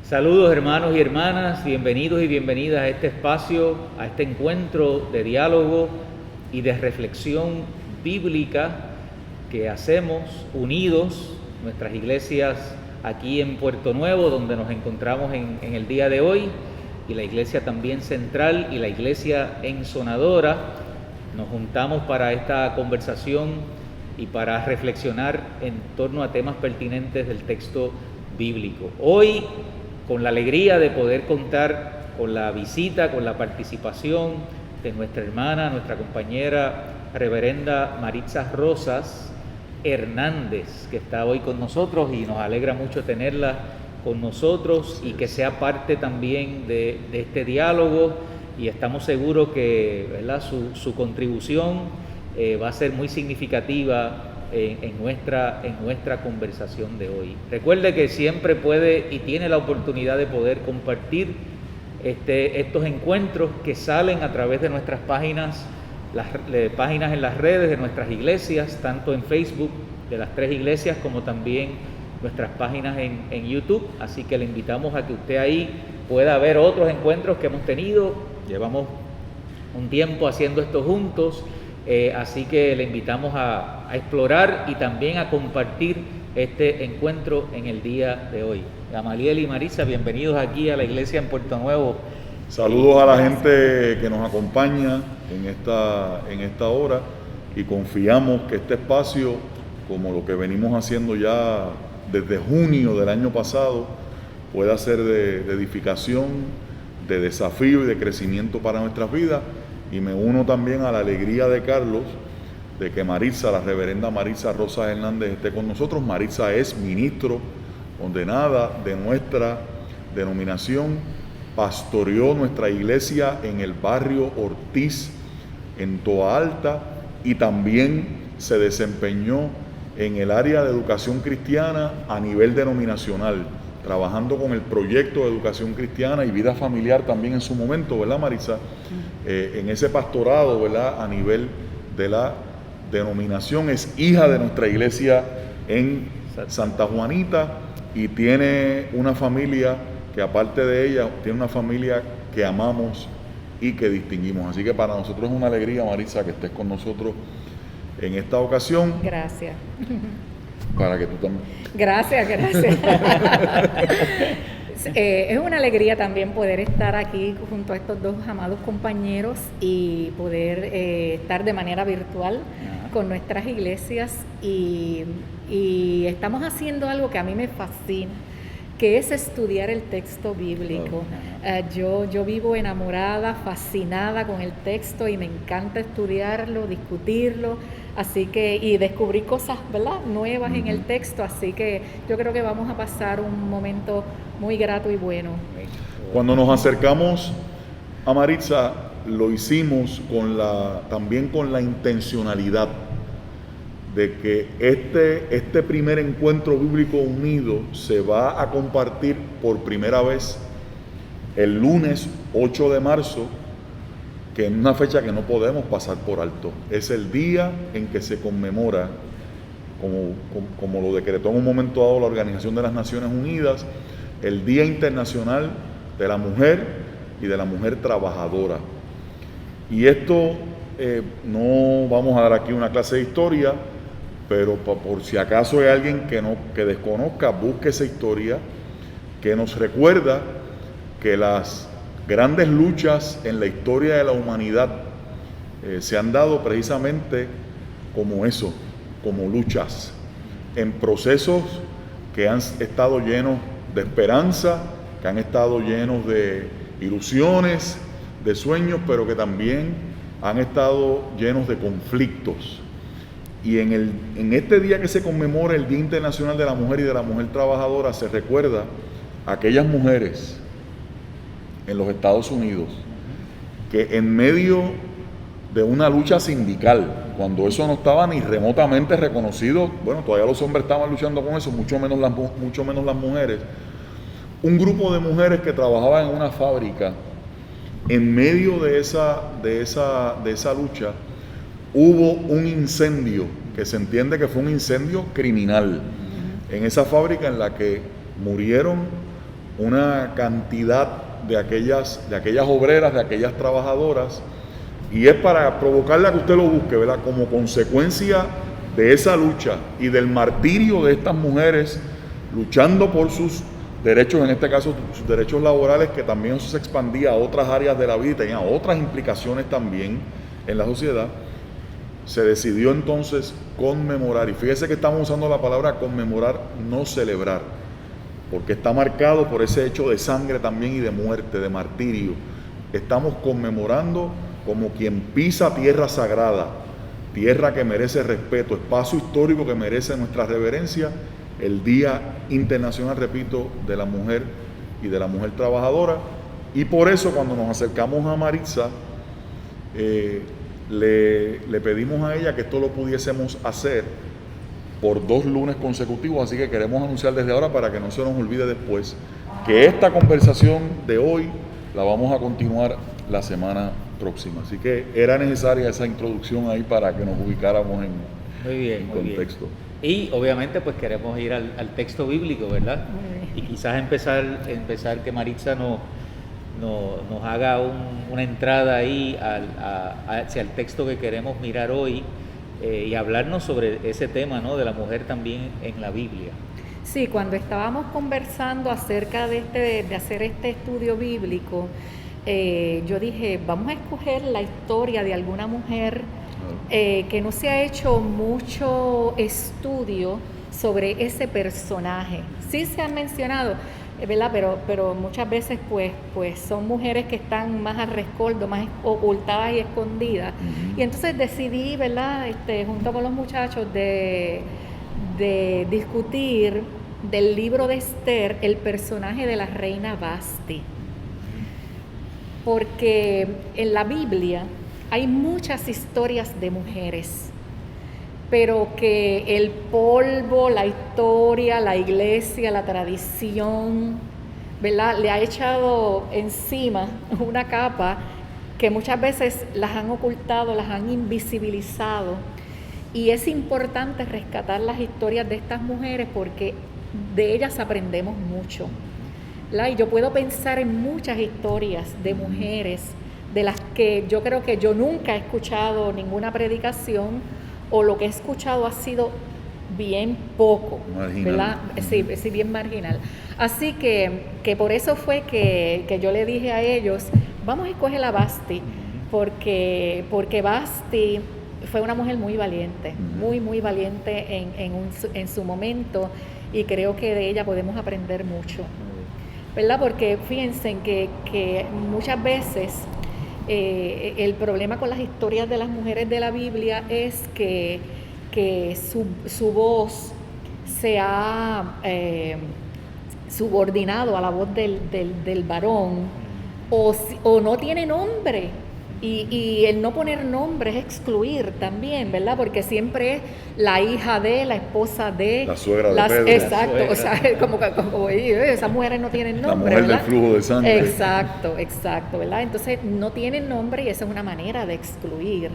Saludos hermanos y hermanas, bienvenidos y bienvenidas a este espacio, a este encuentro de diálogo y de reflexión bíblica que hacemos unidos, nuestras iglesias aquí en Puerto Nuevo, donde nos encontramos en el día de hoy, y la iglesia también central y la iglesia en Sonadora. Nos juntamos para esta conversación y para reflexionar en torno a temas pertinentes del texto bíblico. Hoy, con la alegría de poder contar con la visita, con la participación de nuestra hermana, nuestra compañera reverenda Maritza Rosas Hernández, que está hoy con nosotros y nos alegra mucho tenerla con nosotros y que sea parte también de este diálogo, y estamos seguros que, ¿verdad?, su contribución va a ser muy significativa en nuestra conversación de hoy. Recuerde que siempre puede y tiene la oportunidad de poder compartir estos encuentros que salen a través de nuestras páginas, páginas en las redes de nuestras iglesias, tanto en Facebook de las tres iglesias como también nuestras páginas en YouTube. Así que le invitamos a que usted ahí pueda ver otros encuentros que hemos tenido. Llevamos un tiempo haciendo esto juntos. Así que le invitamos a explorar y también a compartir este encuentro en el día de hoy. Gamaliel y Marisa, bienvenidos aquí a la iglesia en Puerto Nuevo. Saludos a la gente que nos acompaña en esta hora, y confiamos que este espacio, como lo que venimos haciendo ya desde junio del año pasado, pueda ser de edificación, de desafío y de crecimiento para nuestras vidas. Y me uno también a la alegría de Carlos de que Maritza, la reverenda Maritza Rosas Hernández, esté con nosotros. Maritza es ministro ordenada de nuestra denominación, pastoreó nuestra iglesia en el barrio Ortiz, en Toa Alta, y también se desempeñó en el área de educación cristiana a nivel denominacional, trabajando con el proyecto de educación cristiana y vida familiar también en su momento, ¿verdad, Maritza? En ese pastorado, ¿verdad?, a nivel de la denominación. Es hija de nuestra iglesia en Santa Juanita y tiene una familia que, aparte de ella, tiene una familia que amamos y que distinguimos. Así que para nosotros es una alegría, Maritza, que estés con nosotros en esta ocasión. Gracias. Para que tú también. Gracias. Es una alegría también poder estar aquí junto a estos dos amados compañeros y poder estar de manera virtual con nuestras iglesias, y estamos haciendo algo que a mí me fascina, que es estudiar el texto bíblico. Yo vivo enamorada, fascinada con el texto, y me encanta estudiarlo, discutirlo, así que, y descubrir cosas, ¿verdad?, nuevas en el texto. Así que yo creo que vamos a pasar un momento muy grato y bueno. Cuando nos acercamos a Maritza, lo hicimos también con la intencionalidad de que este primer encuentro bíblico unido se va a compartir por primera vez el lunes 8 de marzo, que es una fecha que no podemos pasar por alto. Es el día en que se conmemora, como lo decretó en un momento dado la Organización de las Naciones Unidas, el Día Internacional de la Mujer y de la Mujer Trabajadora. Y esto, no vamos a dar aquí una clase de historia, pero por si acaso hay alguien que desconozca, busque esa historia que nos recuerda que las grandes luchas en la historia de la humanidad se han dado precisamente como eso, como luchas, en procesos que han estado llenos de esperanza, que han estado llenos de ilusiones, de sueños, pero que también han estado llenos de conflictos. Y en este día que se conmemora el Día Internacional de la Mujer y de la Mujer Trabajadora, se recuerda a aquellas mujeres en los Estados Unidos que, en medio de una lucha sindical, cuando eso no estaba ni remotamente reconocido, bueno, todavía los hombres estaban luchando con eso, mucho menos las mujeres, un grupo de mujeres que trabajaban en una fábrica, en medio de esa lucha, hubo un incendio, que se entiende que fue un incendio criminal, en esa fábrica, en la que murieron una cantidad de aquellas obreras, de aquellas trabajadoras, y es para provocarle a que usted lo busque, ¿verdad? Como consecuencia de esa lucha y del martirio de estas mujeres luchando por sus derechos, en este caso sus derechos laborales, que también eso se expandía a otras áreas de la vida y tenía otras implicaciones también en la sociedad. Se decidió entonces conmemorar, y fíjese que estamos usando la palabra conmemorar, no celebrar, porque está marcado por ese hecho de sangre también y de muerte, de martirio. Estamos conmemorando como quien pisa tierra sagrada, tierra que merece respeto, espacio histórico que merece nuestra reverencia, el Día Internacional, repito, de la Mujer y de la Mujer Trabajadora. Y por eso cuando nos acercamos a Maritza, le pedimos a ella que esto lo pudiésemos hacer por 2 lunes consecutivos, así que queremos anunciar desde ahora para que no se nos olvide después que esta conversación de hoy la vamos a continuar la semana próxima. Así que era necesaria esa introducción ahí para que nos ubicáramos en contexto. Y obviamente pues queremos ir al texto bíblico, ¿verdad? Y quizás empezar que Maritza nos haga una entrada ahí hacia el texto que queremos mirar hoy, y hablarnos sobre ese tema, ¿no?, de la mujer también en la Biblia. Sí, cuando estábamos conversando acerca de hacer este estudio bíblico, yo dije, vamos a escoger la historia de alguna mujer que no se ha hecho mucho estudio sobre ese personaje. Sí se han mencionado, ¿verdad? Pero muchas veces pues son mujeres que están más al rescoldo, más ocultadas y escondidas. Y entonces decidí, ¿verdad?, junto con los muchachos, de discutir del libro de Esther el personaje de la reina Vasti. Porque en la Biblia hay muchas historias de mujeres, pero que el polvo, la historia, la iglesia, la tradición, ¿verdad?, le ha echado encima una capa que muchas veces las han ocultado, las han invisibilizado. Y es importante rescatar las historias de estas mujeres porque de ellas aprendemos mucho, ¿verdad? Y yo puedo pensar en muchas historias de mujeres de las que yo creo que yo nunca he escuchado ninguna predicación, o lo que he escuchado ha sido bien poco, marginal, ¿verdad? Sí, bien marginal. Así que por eso fue que yo le dije a ellos, vamos a escoger a Vasti, porque Vasti fue una mujer muy valiente, muy valiente en su momento, y creo que de ella podemos aprender mucho, ¿verdad? Porque fíjense que muchas veces el problema con las historias de las mujeres de la Biblia es que su voz se ha subordinado a la voz del varón, o no tiene nombre. Y el no poner nombre es excluir también, ¿verdad? Porque siempre es la hija de, la esposa de, la suegra de Pedro. Exacto, o sea, como esas mujeres no tienen nombre, la mujer, ¿verdad?, del flujo de sangre. Exacto, ¿verdad? Entonces no tienen nombre y esa es una manera de excluir.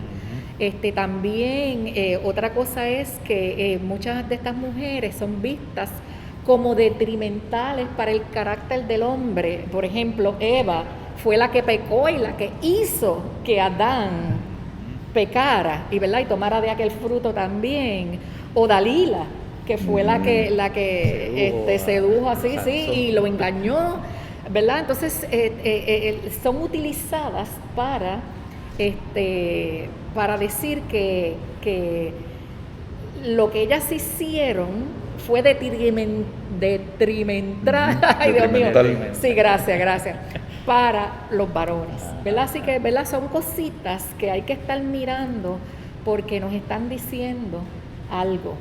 También otra cosa es que muchas de estas mujeres son vistas como detrimentales para el carácter del hombre. Por ejemplo, Eva fue la que pecó y la que hizo que Adán pecara y tomara de aquel fruto también. O Dalila, que fue la que sedujo así, y lo engañó, ¿verdad? Entonces son utilizadas para decir que lo que ellas hicieron fue detrimental, ay Dios mío, sí, gracias, para los varones, ¿verdad? Así que, ¿verdad?, son cositas que hay que estar mirando porque nos están diciendo algo,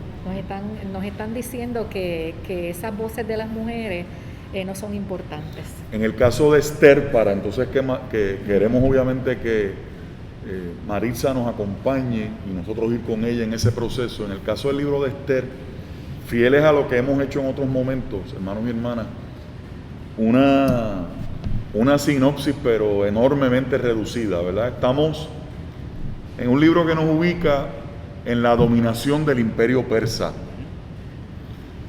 nos están diciendo que esas voces de las mujeres no son importantes. En el caso de Esther, para entonces que queremos obviamente que Maritza nos acompañe y nosotros ir con ella en ese proceso, en el caso del libro de Esther, fieles a lo que hemos hecho en otros momentos, hermanos y hermanas, una sinopsis pero enormemente reducida, ¿verdad? Estamos en un libro que nos ubica en la dominación del imperio persa.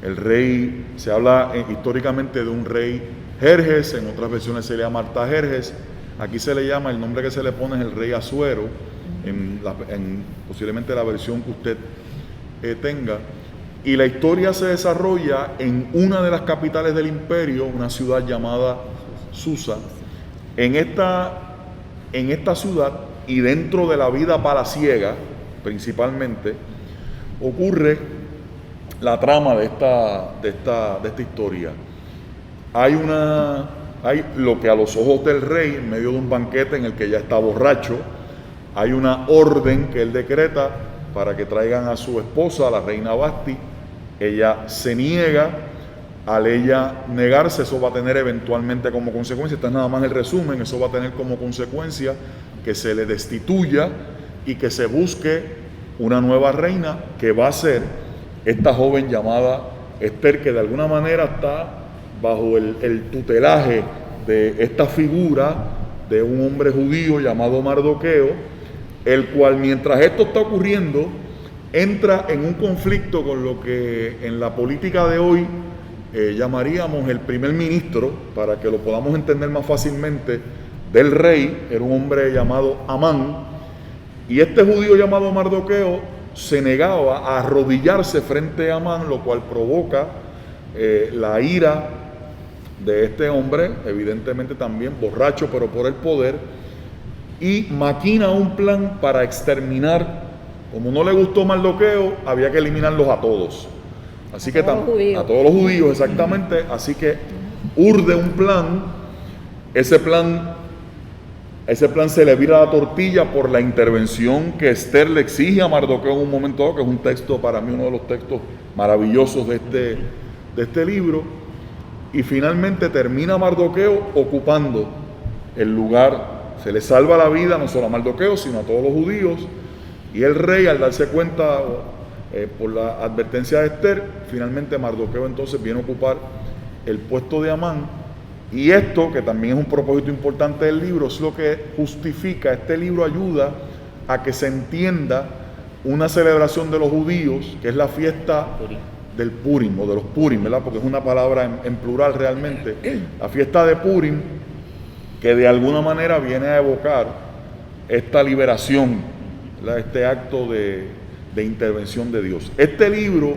El rey, se habla históricamente de un rey Jerjes, en otras versiones se le llama Artajerjes, aquí se le llama, el nombre que se le pone es el rey Asuero, posiblemente la versión que usted tenga, y la historia se desarrolla en una de las capitales del imperio, una ciudad llamada Susa. En esta ciudad y dentro de la vida palaciega, principalmente, ocurre la trama de esta historia. Hay lo que a los ojos del rey, en medio de un banquete en el que ya está borracho, hay una orden que él decreta para que traigan a su esposa, la reina Basti. Ella se niega. Al ella negarse, eso va a tener eventualmente como consecuencia, este es nada más el resumen, eso va a tener como consecuencia que se le destituya y que se busque una nueva reina, que va a ser esta joven llamada Esther, que de alguna manera está bajo el tutelaje de esta figura de un hombre judío llamado Mardoqueo, el cual, mientras esto está ocurriendo, entra en un conflicto con lo que en la política de hoy llamaríamos el primer ministro, para que lo podamos entender más fácilmente, del rey. Era un hombre llamado Amán, y este judío llamado Mardoqueo se negaba a arrodillarse frente a Amán, lo cual provoca la ira de este hombre, evidentemente también borracho, pero por el poder, y maquina un plan para exterminar. Como no le gustó Mardoqueo, había que eliminarlos a todos. Así que a todos los judíos, exactamente. Así que urde un plan. Ese plan se le vira la tortilla por la intervención que Esther le exige a Mardoqueo en un momento dado, que es un texto, para mí, uno de los textos maravillosos de este libro. Y finalmente termina Mardoqueo ocupando el lugar. Se le salva la vida no solo a Mardoqueo, sino a todos los judíos. Y el rey, al darse cuenta por la advertencia de Esther, finalmente Mardoqueo entonces viene a ocupar el puesto de Amán. Y esto, que también es un propósito importante del libro, es lo que justifica. Este libro ayuda a que se entienda una celebración de los judíos, que es la fiesta del Purim, o de los Purim, ¿verdad? Porque es una palabra en plural realmente. La fiesta de Purim, que de alguna manera viene a evocar esta liberación, ¿verdad? Este acto de intervención de Dios. Este libro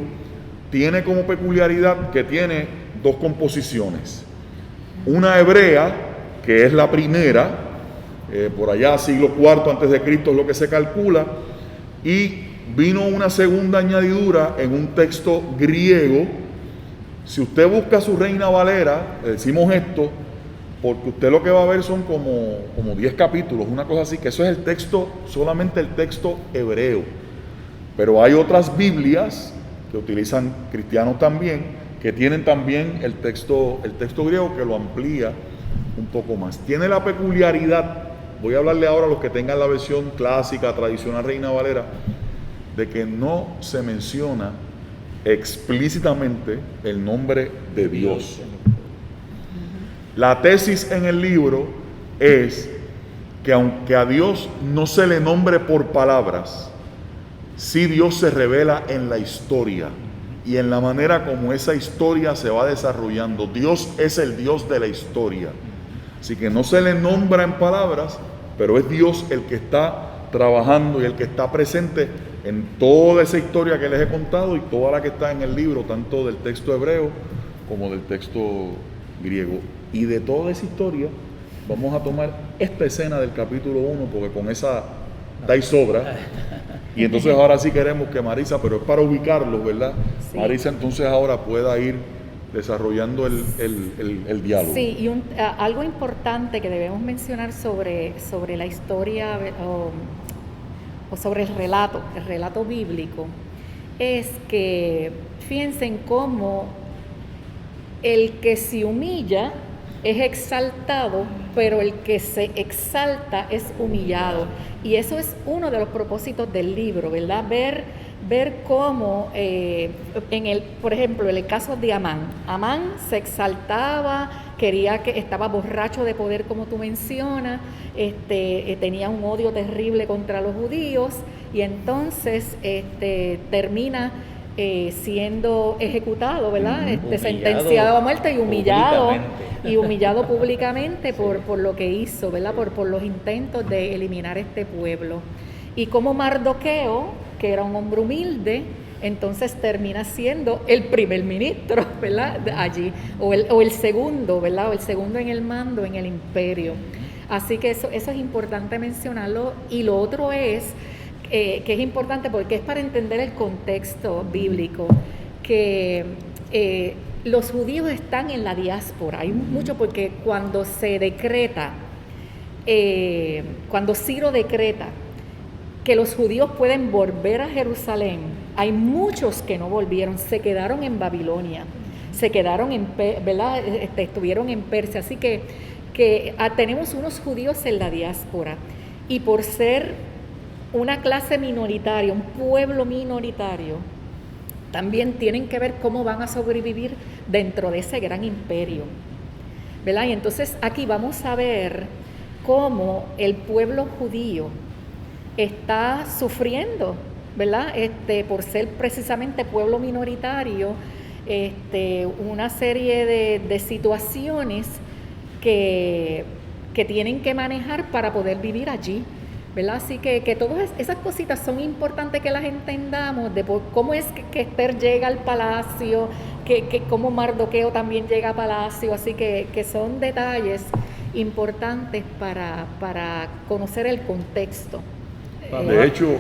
tiene como peculiaridad que tiene dos composiciones. Una hebrea, que es la primera, por allá siglo IV antes de Cristo es lo que se calcula, y vino una segunda añadidura en un texto griego. Si usted busca su Reina Valera, le decimos esto, porque usted lo que va a ver son como 10 capítulos, una cosa así, que eso es el texto, solamente el texto hebreo. Pero hay otras Biblias que utilizan cristianos también, que tienen también el texto griego, que lo amplía un poco más. Tiene la peculiaridad, voy a hablarle ahora a los que tengan la versión clásica, tradicional Reina Valera, de que no se menciona explícitamente el nombre de Dios. La tesis en el libro es que aunque a Dios no se le nombre por palabras, sí Dios se revela en la historia y en la manera como esa historia se va desarrollando. Dios es el Dios de la historia. Así que no se le nombra en palabras, pero es Dios el que está trabajando y el que está presente en toda esa historia que les he contado y toda la que está en el libro, tanto del texto hebreo como del texto griego. Y de toda esa historia vamos a tomar esta escena del capítulo 1, porque con esa da y sobra. Y entonces ahora sí queremos que Marisa, pero es para ubicarlos, ¿verdad? Sí. Marisa entonces ahora pueda ir desarrollando el diálogo. Sí, y algo importante que debemos mencionar sobre la historia o sobre el relato bíblico, es que fíjense en cómo el que se humilla es exaltado, pero el que se exalta es humillado. Y eso es uno de los propósitos del libro, ¿verdad? Ver cómo, por ejemplo, en el caso de Amán. Amán se exaltaba, estaba borracho de poder, como tú mencionas, tenía un odio terrible contra los judíos, y entonces termina siendo ejecutado, ¿verdad? Humillado Sentenciado a muerte y humillado públicamente. Públicamente Sí. por lo que hizo, ¿verdad? Por los intentos de eliminar este pueblo. Y como Mardoqueo, que era un hombre humilde, entonces termina siendo el primer ministro, ¿verdad? Allí, o el segundo, ¿verdad? O el segundo en el mando en el imperio. Así que eso es importante mencionarlo. Y lo otro es que es importante porque es para entender el contexto bíblico, que los judíos están en la diáspora. Hay mucho porque cuando se decreta, cuando Ciro decreta que los judíos pueden volver a Jerusalén, hay muchos que no volvieron, se quedaron en Babilonia, se quedaron ¿verdad? Estuvieron en Persia, así que tenemos unos judíos en la diáspora, y por ser una clase minoritaria, un pueblo minoritario, también tienen que ver cómo van a sobrevivir dentro de ese gran imperio, ¿verdad? Y entonces aquí vamos a ver cómo el pueblo judío está sufriendo, ¿verdad? Por ser precisamente pueblo minoritario, una serie de situaciones que tienen que manejar para poder vivir allí, ¿verdad? Así que todas esas cositas son importantes que las entendamos, de cómo es que Esther llega al palacio, que cómo Mardoqueo también llega al palacio, así que son detalles importantes para conocer el contexto. De hecho,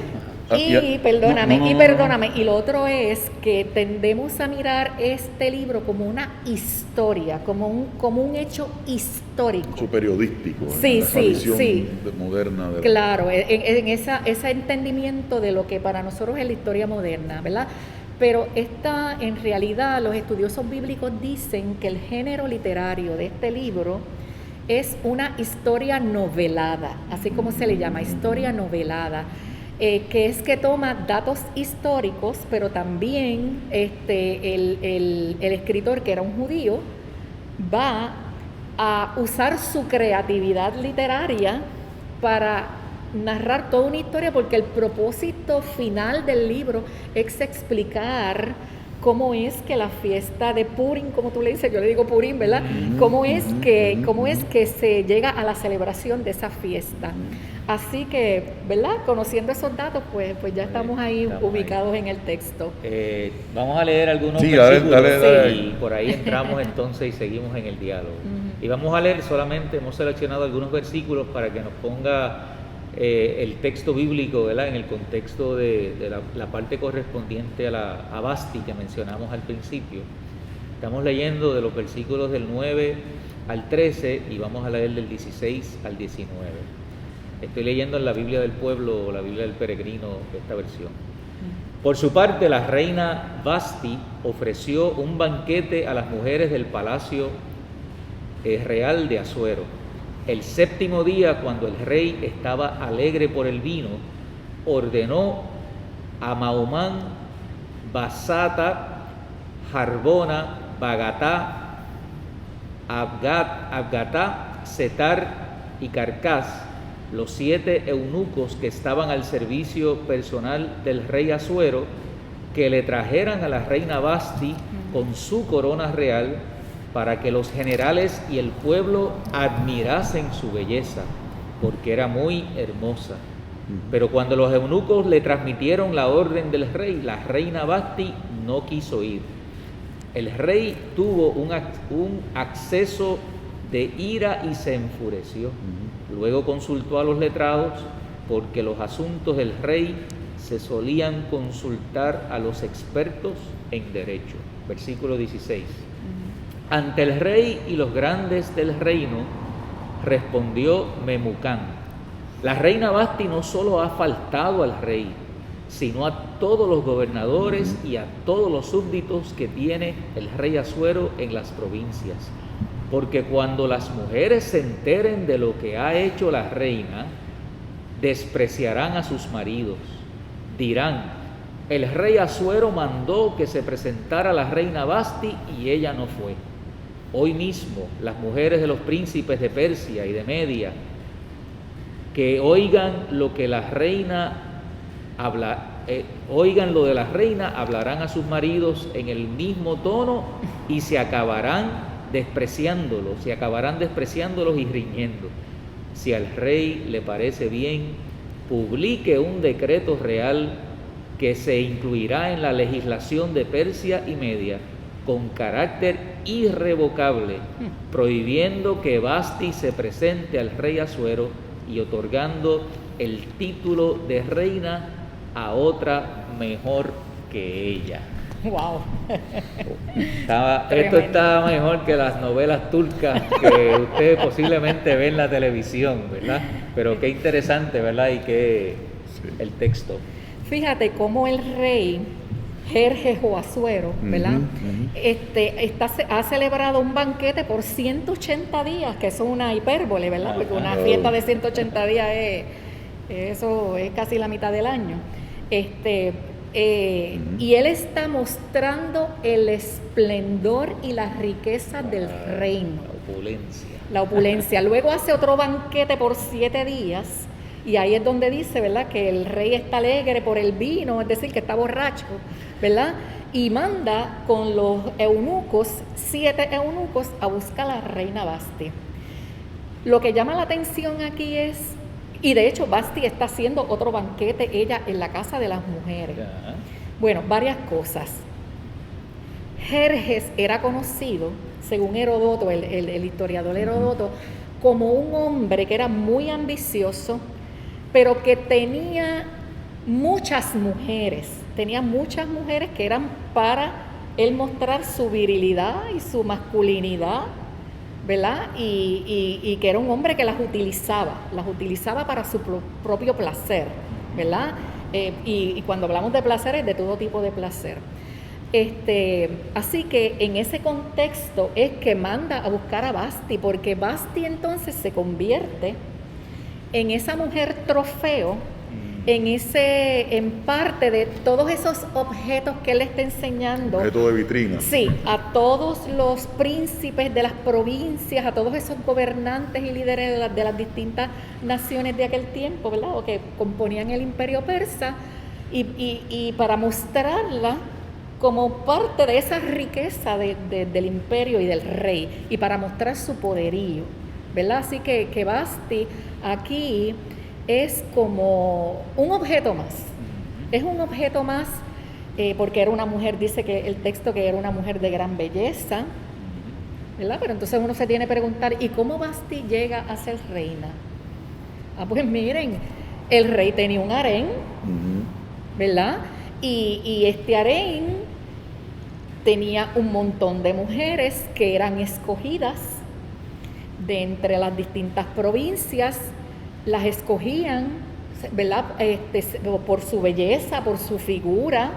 Perdóname, y lo otro es que tendemos a mirar este libro como una historia, como un hecho histórico. hecho periodístico, Sí, esa visión sí. moderna de Claro, en ese entendimiento de lo que para nosotros es la historia moderna, ¿verdad? Pero en realidad los estudiosos bíblicos dicen que el género literario de este libro es una historia novelada, así como se le llama, historia novelada, que es que toma datos históricos, pero también el escritor, que era un judío, va a usar su creatividad literaria para narrar toda una historia, porque el propósito final del libro es explicar cómo es que la fiesta de Purim, como tú le dices, yo le digo Purim, ¿verdad? Cómo es que se llega a la celebración de esa fiesta. Así que, ¿verdad? Conociendo esos datos, pues ya estamos ahí ubicados en el texto. Vamos a leer algunos Sí, versículos dale. y por ahí entramos entonces y seguimos en el diálogo. Y vamos a leer solamente, hemos seleccionado algunos versículos para que nos ponga el texto bíblico, ¿verdad? En el contexto de la parte correspondiente a Basti que mencionamos al principio. Estamos leyendo de los versículos del 9 al 13 y vamos a leer del 16 al 19. Estoy leyendo en la Biblia del Pueblo o la Biblia del Peregrino, esta versión. Por su parte, la reina Basti ofreció un banquete a las mujeres del palacio real de Asuero. El séptimo día, cuando el rey estaba alegre por el vino, ordenó a Mahumán, Basata, Jarbona, Bagatá, Abgatá, Setar y Carcás, los 7 eunucos que estaban al servicio personal del rey Asuero, que le trajeran a la reina Basti con su corona real, para que los generales y el pueblo admirasen su belleza, porque era muy hermosa. Pero cuando los eunucos le transmitieron la orden del rey, la reina Basti no quiso ir. El rey tuvo un acceso de ira y se enfureció. Luego consultó a los letrados, porque los asuntos del rey se solían consultar a los expertos en derecho. Versículo 16. Ante el rey y los grandes del reino, respondió Memucán: la reina Basti no solo ha faltado al rey, sino a todos los gobernadores y a todos los súbditos que tiene el rey Asuero en las provincias. Porque cuando las mujeres se enteren de lo que ha hecho la reina, despreciarán a sus maridos. Dirán: el rey Asuero mandó que se presentara la reina Basti y ella no fue. Hoy mismo las mujeres de los príncipes de Persia y de Media, que oigan lo que la reina oigan lo de la reina, hablarán a sus maridos en el mismo tono y se acabarán despreciándolos y riñendo. Si al rey le parece bien, publique un decreto real que se incluirá en la legislación de Persia y Media con carácter irrevocable, prohibiendo que Vasti se presente al rey Asuero y otorgando el título de reina a otra mejor que ella. ¡Wow! Esto está mejor que las novelas turcas que ustedes posiblemente ven en la televisión, ¿verdad? Pero qué interesante, ¿verdad? Y qué el texto. Fíjate cómo el rey Jerjes o Asuero, ¿verdad? Ha celebrado un banquete por 180 días, que eso es una hipérbole, ¿verdad? Porque una fiesta de 180 días eso es casi la mitad del año. Y él está mostrando el esplendor y la riqueza del reino. La opulencia. Luego hace otro banquete por 7 días. Y ahí es donde dice, ¿verdad?, que el rey está alegre por el vino, es decir, que está borracho, ¿verdad? Y manda con los eunucos, 7 eunucos, a buscar a la reina Vasti. Lo que llama la atención aquí es, y de hecho Vasti está haciendo otro banquete, ella en la casa de las mujeres. Bueno, varias cosas. Jerjes era conocido, según Heródoto, el historiador Heródoto, como un hombre que era muy ambicioso, pero que tenía muchas mujeres que eran para él mostrar su virilidad y su masculinidad, ¿verdad? Y que era un hombre que las utilizaba para su propio placer, ¿verdad? Y cuando hablamos de placer es de todo tipo de placer. Así que en ese contexto es que manda a buscar a Vasti, porque Vasti entonces se convierte en esa mujer trofeo, en parte de todos esos objetos que él está enseñando. Objeto de vitrina. Sí, a todos los príncipes de las provincias, a todos esos gobernantes y líderes de las distintas naciones de aquel tiempo, ¿verdad? O que componían el imperio persa, y para mostrarla como parte de esa riqueza del imperio y del rey, y para mostrar su poderío, ¿verdad? Así que Vasti aquí es como un objeto más. Es un objeto más porque era una mujer, dice que el texto que era una mujer de gran belleza, ¿verdad? Pero entonces uno se tiene que preguntar, ¿y cómo Vasti llega a ser reina? Pues miren, el rey tenía un harén, ¿verdad? Y este harén tenía un montón de mujeres que eran escogidas de entre las distintas provincias, las escogían, ¿verdad? Por su belleza, por su figura,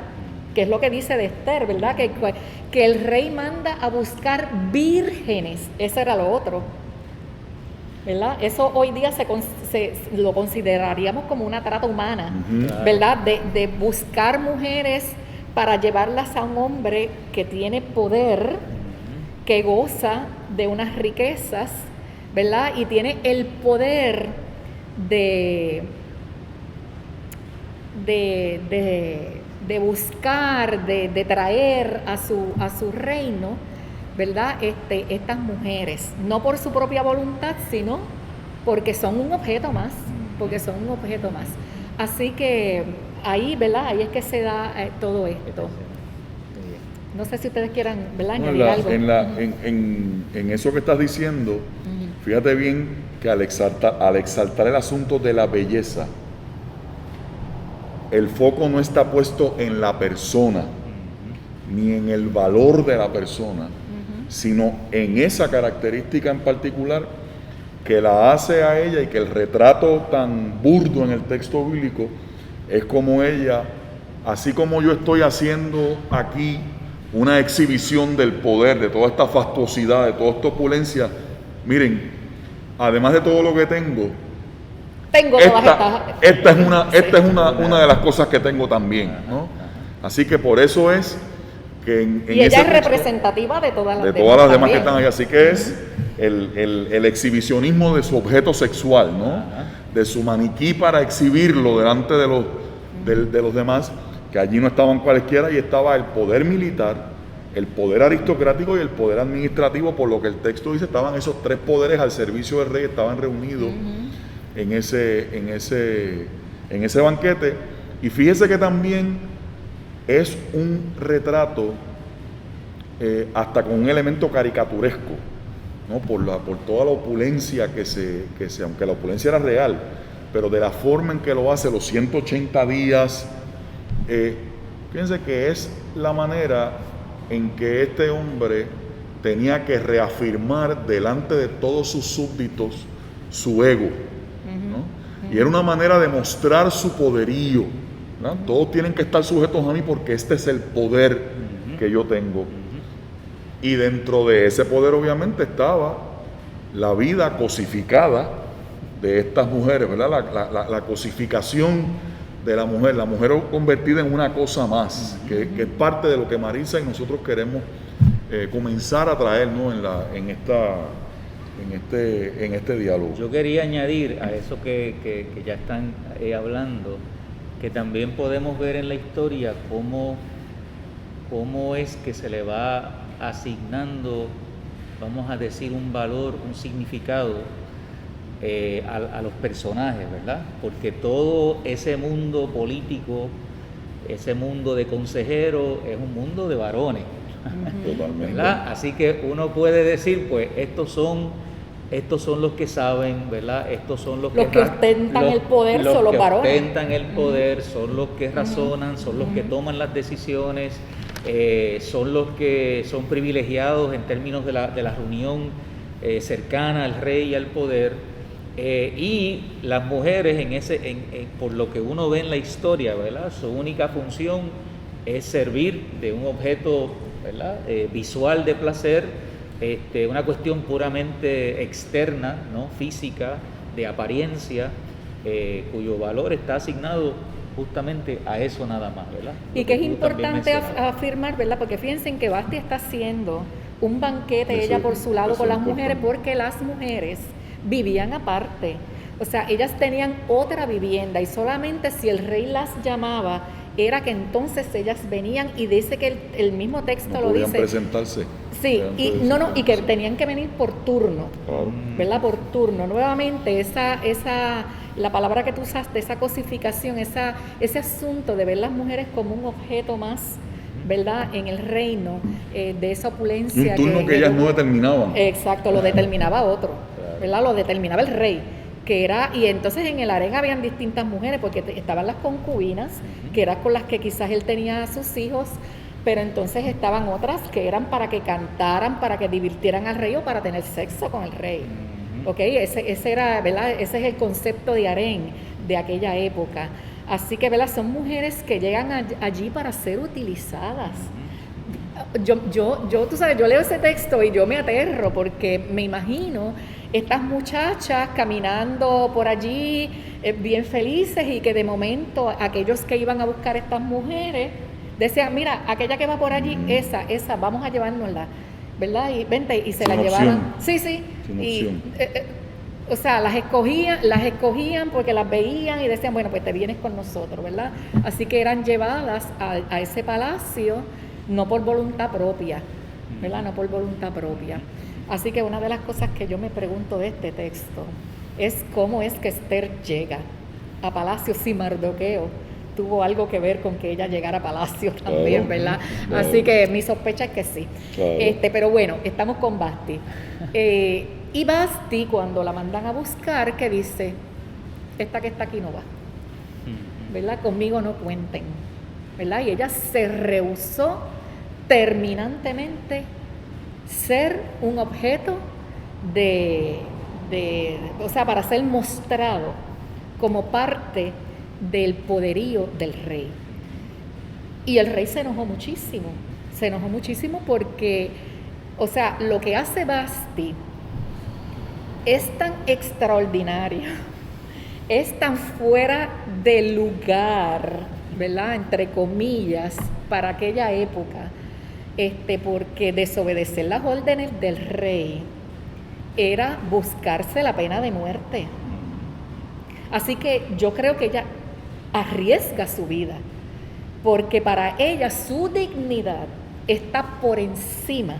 que es lo que dice de Esther, ¿verdad? Que el rey manda a buscar vírgenes, eso era lo otro, ¿verdad? Eso hoy día lo consideraríamos como una trata humana, ¿verdad? De buscar mujeres para llevarlas a un hombre que tiene poder, que goza de unas riquezas, ¿verdad? Y tiene el poder de buscar, de traer a su reino, ¿verdad? Estas mujeres, no por su propia voluntad, sino porque son un objeto más, Así que ahí, ¿verdad? Ahí es que se da todo esto. No sé si ustedes quieran, ¿verdad?, añadir algo. En eso que estás diciendo, fíjate bien que al exaltar el asunto de la belleza, el foco no está puesto en la persona, ni en el valor de la persona, sino en esa característica en particular que la hace a ella, y que el retrato tan burdo en el texto bíblico es como ella, así como yo estoy haciendo aquí una exhibición del poder, de toda esta fastuosidad, de toda esta opulencia. Miren, además de todo lo que tengo esta es una de las cosas que tengo también, ¿no? Así que por eso es que en y ella es representativa de todas las demás que están ahí. Así que es el exhibicionismo de su objeto sexual, ¿no? De su maniquí para exhibirlo delante de los de los demás, que allí no estaban cualesquiera y estaba el poder militar, el poder aristocrático y el poder administrativo, por lo que el texto dice, estaban esos tres poderes al servicio del rey, estaban reunidos en ese banquete. Y fíjese que también es un retrato hasta con un elemento caricaturesco, ¿no? Por toda la opulencia que se, aunque la opulencia era real, pero de la forma en que lo hace, los 180 días, fíjense que es la manera en que este hombre tenía que reafirmar delante de todos sus súbditos su ego, ¿no? Y era una manera de mostrar su poderío, ¿no? Todos tienen que estar sujetos a mí porque este es el poder que yo tengo. Y dentro de ese poder obviamente estaba la vida cosificada de estas mujeres, ¿verdad? La cosificación de la mujer convertida en una cosa más, que es parte de lo que Maritza y nosotros queremos comenzar a traer, ¿no? en este diálogo. Yo quería añadir a eso que ya están hablando, que también podemos ver en la historia cómo es que se le va asignando, vamos a decir, un valor, un significado a los personajes, ¿verdad? Porque todo ese mundo político, ese mundo de consejeros, es un mundo de varones, ¿verdad? Así que uno puede decir, pues, estos son los que saben, ¿verdad? Estos son los que ostentan el poder, son los varones. Los que ostentan el poder, son los que razonan, son los que toman las decisiones, son los que son privilegiados en términos de la reunión cercana al rey y al poder. Y las mujeres, por lo que uno ve en la historia, ¿verdad? Su única función es servir de un objeto, ¿verdad? Visual de placer, una cuestión puramente externa, ¿no? Física, de apariencia, cuyo valor está asignado justamente a eso nada más, ¿verdad? Y que es importante afirmar, ¿verdad? Porque fíjense en que Vasti está haciendo un banquete ella por su lado con las mujeres, porque las mujeres vivían aparte, o sea, ellas tenían otra vivienda y solamente si el rey las llamaba era que entonces ellas venían, y dice que el mismo texto no lo dice. Presentarse. Sí, y que tenían que venir por turno, ¿verdad? Por turno. Nuevamente, la palabra que tú usaste, esa cosificación, ese asunto de ver las mujeres como un objeto más, ¿verdad? En el reino, de esa opulencia. Un turno que ellas no determinaban. Exacto, lo determinaba otro, ¿verdad? Lo determinaba el rey. Y entonces en el harén habían distintas mujeres, porque estaban las concubinas, que eran con las que quizás él tenía a sus hijos, pero entonces estaban otras que eran para que cantaran, para que divirtieran al rey o para tener sexo con el rey. ¿Okay? Ese era, ¿verdad? Ese es el concepto de harén de aquella época. Así que, ¿verdad? Son mujeres que llegan allí para ser utilizadas. Tú sabes, yo leo ese texto y yo me aterro, porque me imagino estas muchachas caminando por allí bien felices, y que de momento aquellos que iban a buscar estas mujeres decían, mira, aquella que va por allí, esa, vamos a llevárnosla, ¿verdad? Y vente, y se la llevaban. Sí. Sin opción. O sea, las escogían porque las veían y decían, bueno, pues te vienes con nosotros, ¿verdad? Así que eran llevadas a ese palacio, no por voluntad propia, ¿verdad? No por voluntad propia. Así que una de las cosas que yo me pregunto de este texto es cómo es que Esther llega a palacio, si Mardoqueo tuvo algo que ver con que ella llegara a palacio también, ¿verdad? Claro. Así que mi sospecha es que sí. Claro. Pero bueno, estamos con Vasti. Y Vasti, cuando la mandan a buscar, que dice, esta que está aquí no va, ¿verdad? Conmigo no cuenten, ¿verdad? Y ella se rehusó terminantemente ser un objeto o sea, para ser mostrado como parte del poderío del rey. Y el rey se enojó muchísimo porque, o sea, lo que hace Vasti es tan extraordinario, es tan fuera de lugar, ¿verdad? Entre comillas, para aquella época, porque desobedecer las órdenes del rey era buscarse la pena de muerte. Así que yo creo que ella arriesga su vida, porque para ella su dignidad está por encima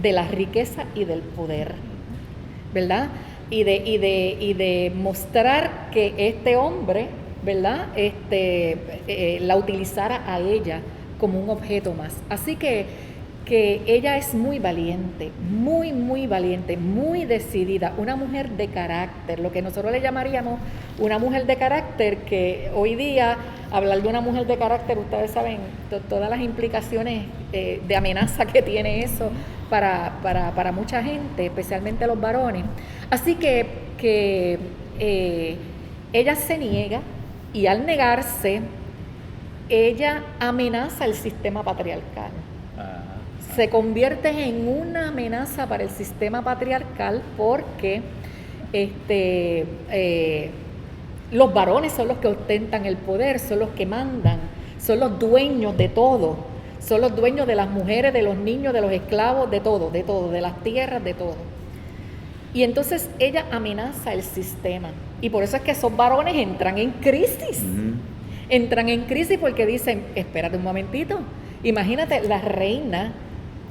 de la riqueza y del poder, ¿verdad? Y de mostrar que este hombre, ¿verdad? La utilizara a ella como un objeto más. Así que ella es muy valiente, muy valiente, muy decidida, una mujer de carácter, lo que nosotros le llamaríamos una mujer de carácter, que hoy día hablar de una mujer de carácter, ustedes saben todas las implicaciones de amenaza que tiene eso para mucha gente, especialmente los varones. Así que ella se niega, y al negarse, ella amenaza el sistema patriarcal. Se convierte en una amenaza para el sistema patriarcal porque los varones son los que ostentan el poder, son los que mandan, son los dueños de todo, son los dueños de las mujeres, de los niños, de los esclavos, de todo, de las tierras, de todo. Y entonces ella amenaza el sistema, y por eso es que esos varones entran en crisis. Entran en crisis porque dicen, espérate un momentito, imagínate, la reina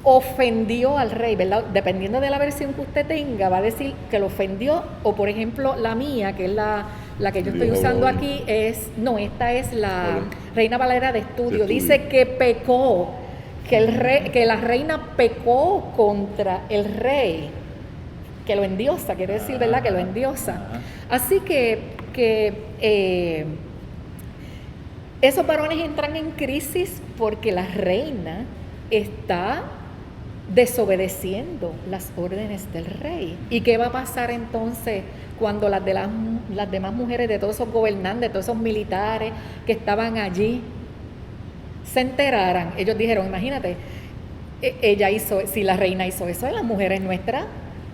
ofendió al rey, ¿verdad? Dependiendo de la versión que usted tenga, va a decir que lo ofendió, o por ejemplo la mía, que es la que yo estoy usando aquí, esta es la Reina Valera de Estudio. Dice que pecó, que la reina pecó contra el rey, que lo endiosa, quiere decir, ¿verdad? Que lo endiosa. Así que esos varones entran en crisis porque la reina está desobedeciendo las órdenes del rey. ¿Y qué va a pasar entonces cuando las demás mujeres de todos esos gobernantes, de todos esos militares que estaban allí, se enteraran? Ellos dijeron, imagínate, si la reina hizo eso, las mujeres nuestras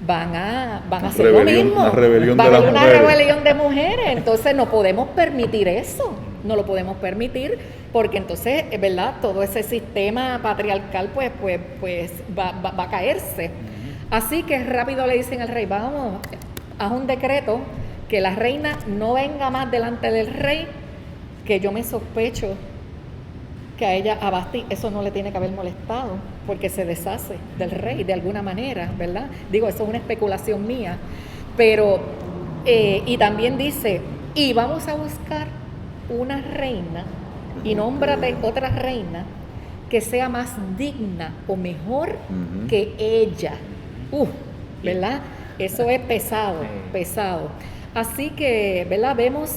van a hacer lo mismo. Una rebelión va a haber una mujeres. rebelión de mujeres. Entonces no podemos permitir eso. No lo podemos permitir, porque entonces, ¿verdad? Todo ese sistema patriarcal pues va a caerse. Así que rápido le dicen al rey, vamos, haz un decreto que la reina no venga más delante del rey, que yo me sospecho que a ella, a Basti, eso no le tiene que haber molestado, porque se deshace del rey de alguna manera, ¿verdad? Digo, eso es una especulación mía, pero, y también dice, y vamos a buscar una reina, y nómbrate otra reina que sea más digna o mejor que ella. ¿Verdad? Eso es pesado. Así que, ¿verdad? Vemos,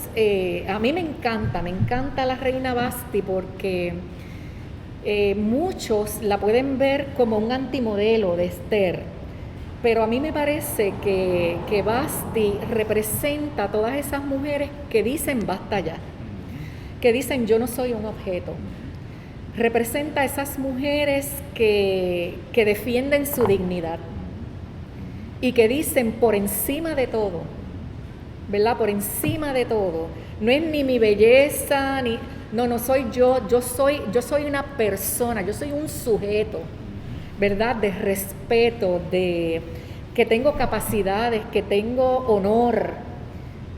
a mí me encanta la reina Basti, porque muchos la pueden ver como un antimodelo de Esther, pero a mí me parece que Basti representa a todas esas mujeres que dicen basta ya, que dicen yo no soy un objeto. Representa a esas mujeres que defienden su dignidad y que dicen por encima de todo, ¿verdad? Por encima de todo. No es ni mi belleza, no soy yo soy una persona, yo soy un sujeto, ¿verdad? De respeto, que tengo capacidades, que tengo honor,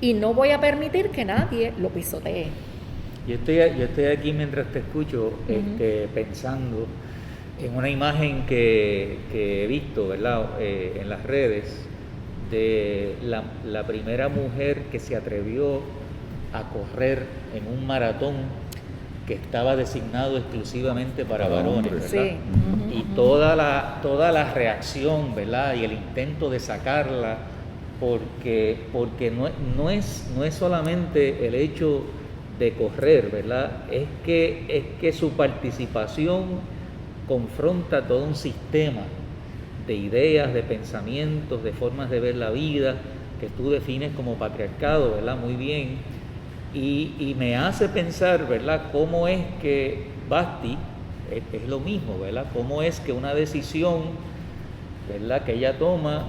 y no voy a permitir que nadie lo pisotee. Yo estoy aquí mientras te escucho, pensando en una imagen que he visto, ¿verdad? En las redes, de la primera mujer que se atrevió a correr en un maratón que estaba designado exclusivamente para varones, ¿verdad? Sí. Y toda la reacción, ¿verdad? Y el intento de sacarla, porque no es solamente el hecho de correr, ¿verdad? Es que su participación confronta todo un sistema de ideas, de pensamientos, de formas de ver la vida que tú defines como patriarcado, ¿verdad? Muy bien. Y me hace pensar, ¿verdad? Cómo es que Basti es lo mismo, ¿verdad? Cómo es que una decisión, ¿verdad?, que ella toma,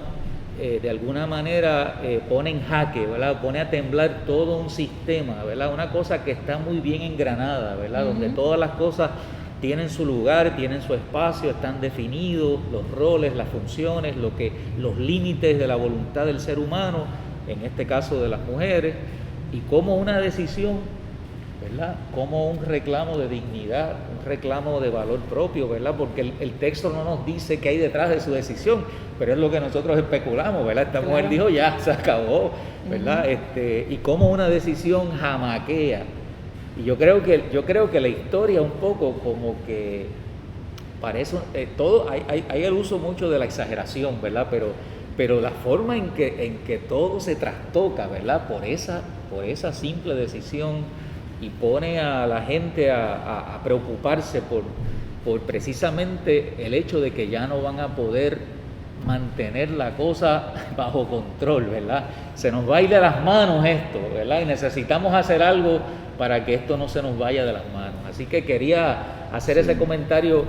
de alguna manera pone en jaque, ¿verdad? Pone a temblar todo un sistema, ¿verdad? Una cosa que está muy bien engranada, ¿verdad? Donde todas las cosas tienen su lugar, tienen su espacio, están definidos los roles, las funciones, los límites de la voluntad del ser humano, en este caso de las mujeres, y cómo una decisión, ¿verdad? Como un reclamo de dignidad, un reclamo de valor propio, ¿verdad? Porque el texto no nos dice qué hay detrás de su decisión, pero es lo que nosotros especulamos, ¿verdad? Esta mujer dijo, ya, se acabó, ¿verdad? Y como una decisión jamaquea. Y yo creo que la historia un poco como que parece, todo, hay el uso mucho de la exageración, ¿verdad? Pero la forma en que todo se trastoca, ¿verdad? Por esa simple decisión, y pone a la gente a preocuparse por precisamente el hecho de que ya no van a poder mantener la cosa bajo control, ¿verdad? Se nos va a ir de las manos esto, ¿verdad? Y necesitamos hacer algo para que esto no se nos vaya de las manos. Así que quería hacer ese comentario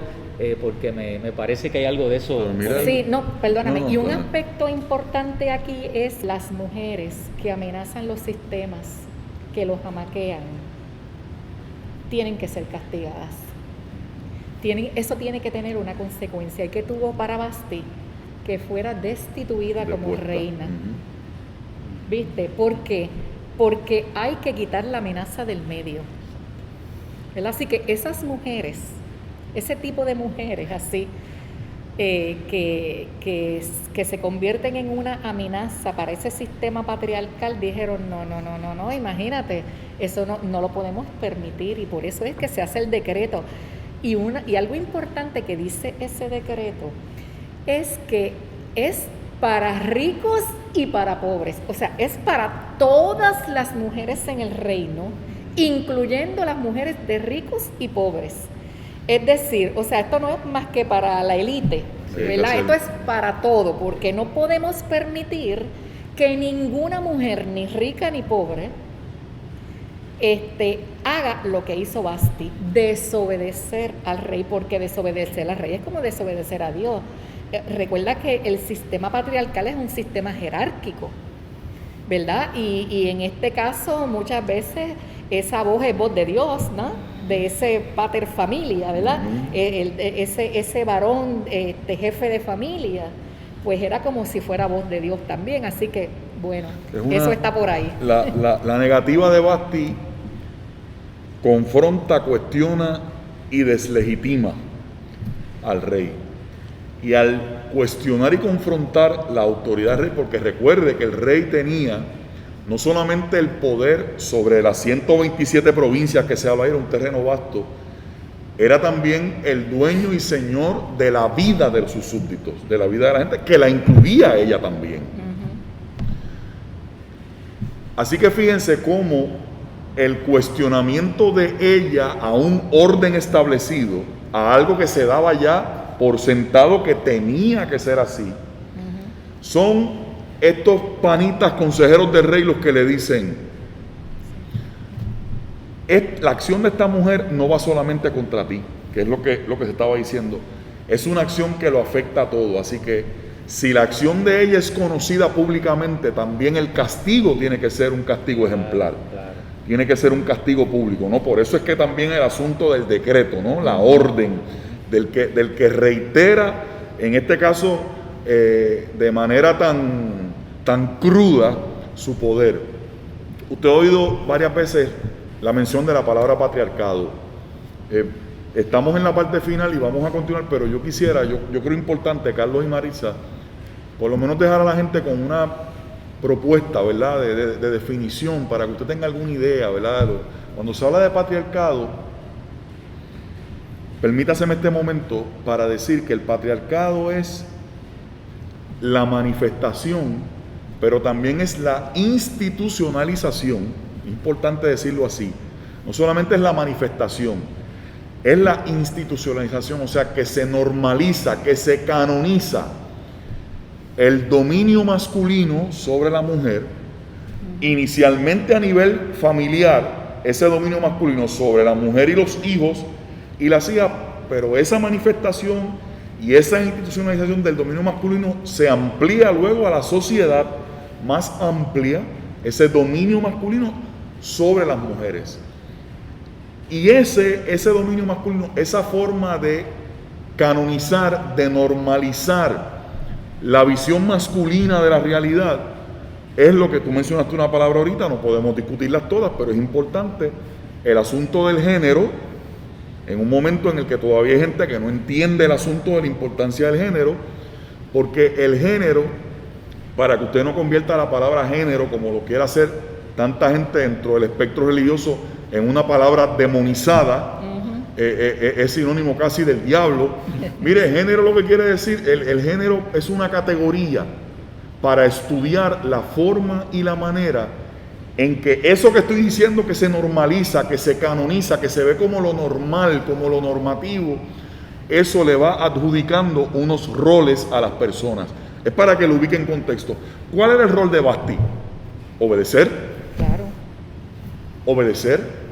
porque me parece que hay algo de eso. Sí, no, perdóname. Y un aspecto importante aquí es las mujeres que amenazan los sistemas, que los jamaquean, tienen que ser castigadas. Eso tiene que tener una consecuencia. ¿Y qué tuvo para Vasti? Que fuera destituida como reina. ¿Viste? ¿Por qué? Porque hay que quitar la amenaza del medio, ¿verdad? Así que esas mujeres, ese tipo de mujeres así, que se convierten en una amenaza para ese sistema patriarcal, dijeron no, imagínate, eso no lo podemos permitir, y por eso es que se hace el decreto. Y algo importante que dice ese decreto es que es para ricos y para pobres, o sea, es para todas las mujeres en el reino, incluyendo las mujeres de ricos y pobres. Es decir, o sea, esto no es más que para la élite, ¿verdad? Esto es para todo, porque no podemos permitir que ninguna mujer, ni rica ni pobre, haga lo que hizo Vasti, desobedecer al rey, porque desobedecer al rey es como desobedecer a Dios. Recuerda que el sistema patriarcal es un sistema jerárquico, ¿verdad? Y en este caso muchas veces esa voz es voz de Dios, ¿no? De ese pater familia, ¿verdad? Ese varón, jefe de familia, pues era como si fuera voz de Dios también. Así que, bueno, eso está por ahí. La negativa de Vasti confronta, cuestiona y deslegitima al rey. Y al cuestionar y confrontar la autoridad del rey, porque recuerde que el rey tenía no solamente el poder sobre las 127 provincias que se habla ahí, era un terreno vasto, era también el dueño y señor de la vida de sus súbditos, de la vida de la gente, que la incluía a ella también. Así que fíjense cómo el cuestionamiento de ella a un orden establecido, a algo que se daba ya por sentado que tenía que ser así, son estos panitas consejeros del rey los que le dicen, la acción de esta mujer no va solamente contra ti, que es lo que se estaba diciendo, es una acción que lo afecta a todo, así que si la acción de ella es conocida públicamente, también el castigo tiene que ser un castigo ejemplar, tiene que ser un castigo público, ¿no? Por eso es que también el asunto del decreto, ¿no? La orden del que reitera, en este caso, de manera tan cruda su poder. Usted ha oído varias veces la mención de la palabra patriarcado. Estamos en la parte final y vamos a continuar, pero yo creo importante, Carlos y Maritza, por lo menos dejar a la gente con una propuesta, ¿verdad?, de definición, para que usted tenga alguna idea, ¿verdad? Cuando se habla de patriarcado, permítaseme este momento para decir que el patriarcado es la manifestación, pero también es la institucionalización, importante decirlo así, no solamente es la manifestación, es la institucionalización, o sea, que se normaliza, que se canoniza el dominio masculino sobre la mujer, inicialmente a nivel familiar, ese dominio masculino sobre la mujer y los hijos y las hijas, pero esa manifestación y esa institucionalización del dominio masculino se amplía luego a la sociedad más amplia, ese dominio masculino sobre las mujeres. Y ese dominio masculino, esa forma de canonizar, de normalizar la visión masculina de la realidad, es lo que tú mencionaste una palabra ahorita, no podemos discutirlas todas, pero es importante, el asunto del género, en un momento en el que todavía hay gente que no entiende el asunto de la importancia del género, porque el género, para que usted no convierta la palabra género como lo quiera hacer tanta gente dentro del espectro religioso en una palabra demonizada, es sinónimo casi del diablo. Mire, género lo que quiere decir, el género es una categoría para estudiar la forma y la manera en que eso que estoy diciendo que se normaliza, que se canoniza, que se ve como lo normal, como lo normativo, eso le va adjudicando unos roles a las personas. Es para que lo ubique en contexto. ¿Cuál era el rol de Vasti? Obedecer. Claro. Obedecer.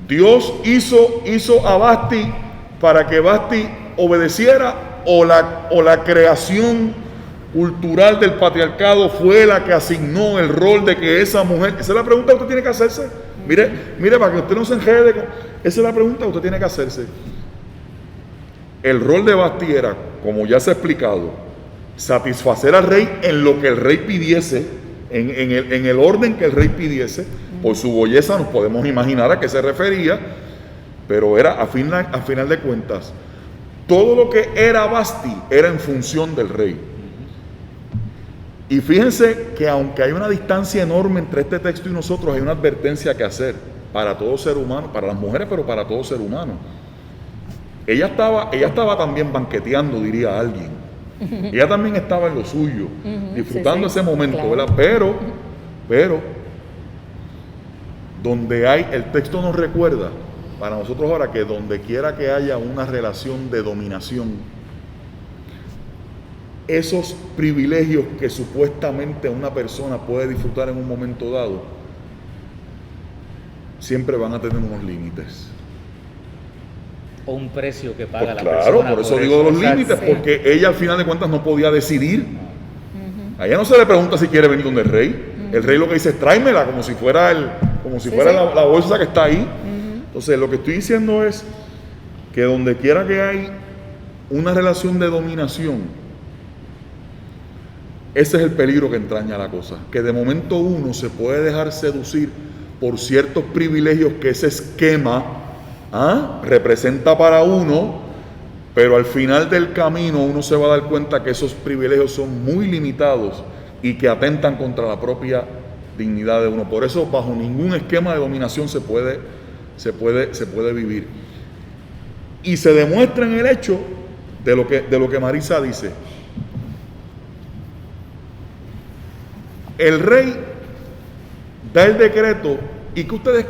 Dios hizo a Vasti para que Vasti obedeciera, o la creación cultural del patriarcado fue la que asignó el rol de que esa mujer. Esa es la pregunta que usted tiene que hacerse. Mire, para que usted no se enrede, esa es la pregunta que usted tiene que hacerse. El rol de Vasti era, como ya se ha explicado, satisfacer al rey en lo que el rey pidiese, en el orden que el rey pidiese. Por su belleza nos podemos imaginar a qué se refería, pero era a final de cuentas, todo lo que era Vasti era en función del rey. Y fíjense que aunque hay una distancia enorme entre este texto y nosotros, hay una advertencia que hacer para todo ser humano, para las mujeres, pero para todo ser humano. Ella estaba también banqueteando, diría alguien. Ella también estaba en lo suyo, disfrutando ese momento, claro. ¿Verdad? Pero, donde hay, el texto nos recuerda, para nosotros ahora, que donde quiera que haya una relación de dominación, esos privilegios que supuestamente una persona puede disfrutar en un momento dado, siempre van a tener unos límites. O un precio que paga la claro, persona. Claro, por eso digo los límites, porque ella al final de cuentas no podía decidir. A ella no se le pregunta si quiere venir donde el rey. El rey lo que dice es tráemela, como si fuera la bolsa que está ahí. Entonces, lo que estoy diciendo es que donde quiera que hay una relación de dominación, ese es el peligro que entraña la cosa, que de momento uno se puede dejar seducir por ciertos privilegios que ese esquema representa para uno, pero al final del camino uno se va a dar cuenta que esos privilegios son muy limitados y que atentan contra la propia dignidad de uno. Por eso bajo ningún esquema de dominación se puede vivir. Y se demuestra en el hecho de lo que Marisa dice. El rey da el decreto, y ¿qué ustedes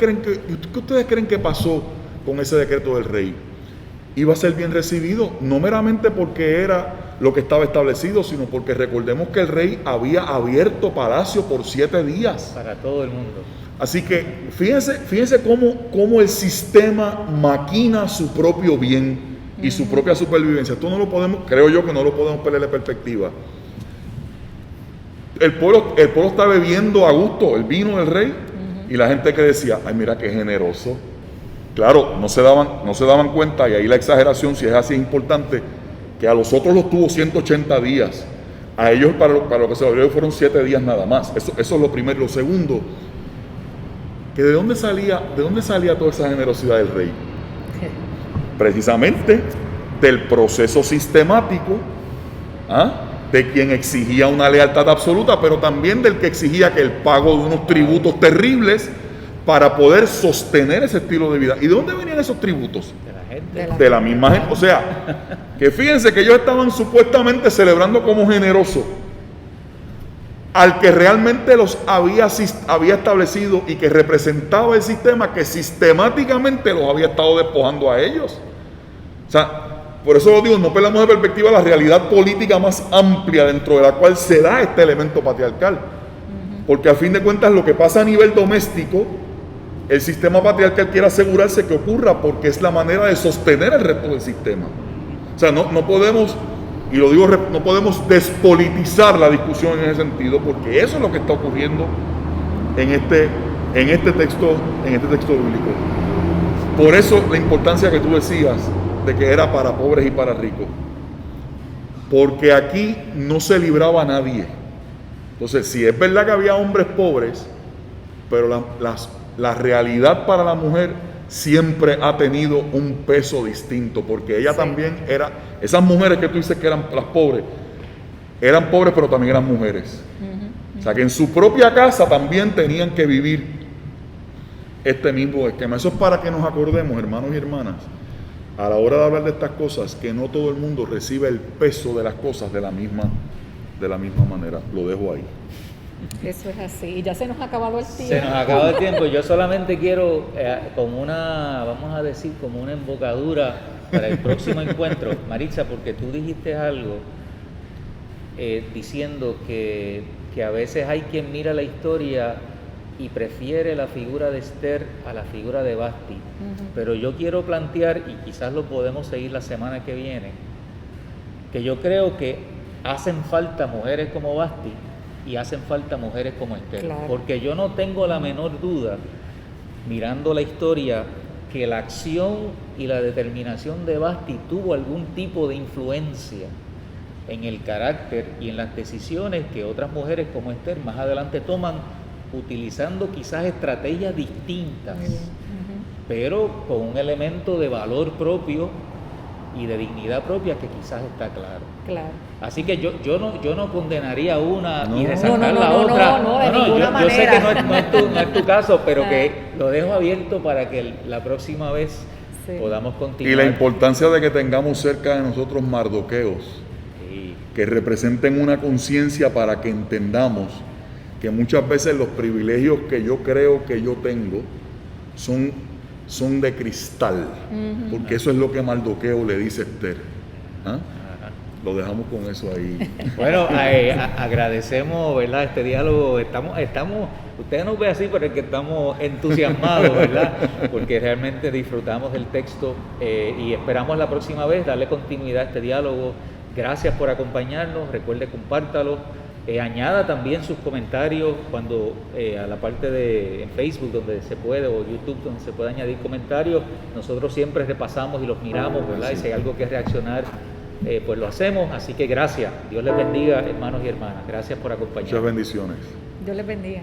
creen que pasó con ese decreto del rey? Iba a ser bien recibido, no meramente porque era lo que estaba establecido, sino porque recordemos que el rey había abierto palacio por 7 días. Para todo el mundo. Así que fíjense cómo el sistema maquina su propio bien y su propia supervivencia. Esto no lo podemos, creo yo que no lo podemos perder de perspectiva. El pueblo está bebiendo a gusto el vino del rey, y la gente que decía, ay, mira qué generoso. Claro, no se daban cuenta, y ahí la exageración, si es así, es importante, que a los otros los tuvo 180 días. A ellos, para lo que se lo fueron 7 días nada más. Eso es lo primero. Lo segundo, que ¿de dónde salía toda esa generosidad del rey? Precisamente del proceso sistemático, de quien exigía una lealtad absoluta, pero también del que exigía que el pago de unos tributos terribles para poder sostener ese estilo de vida. ¿Y de dónde venían esos tributos? De la gente. De la misma gente. O sea, que fíjense que ellos estaban supuestamente celebrando como generoso al que realmente los había establecido y que representaba el sistema que sistemáticamente los había estado despojando a ellos. O sea, por eso lo digo, no perdamos de perspectiva la realidad política más amplia dentro de la cual se da este elemento patriarcal. Porque a fin de cuentas lo que pasa a nivel doméstico, el sistema patriarcal quiere asegurarse que ocurra porque es la manera de sostener el resto del sistema. O sea, no podemos, y lo digo, no podemos despolitizar la discusión en ese sentido, porque eso es lo que está ocurriendo en este texto bíblico. Por eso la importancia que tú decías de que era para pobres y para ricos, porque aquí no se libraba a nadie. Entonces, si es verdad que había hombres pobres, pero la realidad para la mujer siempre ha tenido un peso distinto, porque ella también era, esas mujeres que tú dices que eran las pobres, eran pobres pero también eran mujeres. O sea que en su propia casa también tenían que vivir este mismo esquema. Eso es para que nos acordemos, hermanos y hermanas, a la hora de hablar de estas cosas, que no todo el mundo recibe el peso de las cosas de la misma manera. Lo dejo ahí. Eso es así. Y ya se nos ha acabado el tiempo. Se nos acabó el tiempo. Yo solamente quiero, como una, vamos a decir, como una embocadura para el próximo encuentro, Maritza, porque tú dijiste algo diciendo que a veces hay quien mira la historia y prefiere la figura de Esther a la figura de Vasti. Pero yo quiero plantear, y quizás lo podemos seguir la semana que viene, que yo creo que hacen falta mujeres como Vasti y hacen falta mujeres como Esther. Claro. Porque yo no tengo la menor duda, mirando la historia, que la acción y la determinación de Vasti tuvo algún tipo de influencia en el carácter y en las decisiones que otras mujeres como Esther más adelante toman, utilizando quizás estrategias distintas, pero con un elemento de valor propio y de dignidad propia que quizás está claro. Claro. Así que yo no condenaría una y No. resaltar No, la otra. no, de ninguna yo sé que manera. no es tu caso, pero que lo dejo abierto para que la próxima vez podamos continuar. Y la importancia de que tengamos cerca de nosotros mardoqueos que representen una conciencia para que entendamos que muchas veces los privilegios que yo creo que yo tengo son de cristal, porque eso es lo que Mardoqueo le dice a Esther. ¿Ah? Lo dejamos con eso ahí. Bueno, agradecemos, ¿verdad? Este diálogo, estamos, ustedes nos ven así, pero es que estamos entusiasmados, ¿verdad? Porque realmente disfrutamos del texto y esperamos la próxima vez darle continuidad a este diálogo. Gracias por acompañarnos, recuerde compártalo, añada también sus comentarios cuando a la parte de en Facebook donde se puede, o YouTube donde se puede añadir comentarios. Nosotros siempre repasamos y los miramos, ¿verdad? Y si hay algo que reaccionar, pues lo hacemos. Así que gracias, Dios les bendiga, hermanos y hermanas, gracias por acompañarnos. Muchas bendiciones. Dios les bendiga.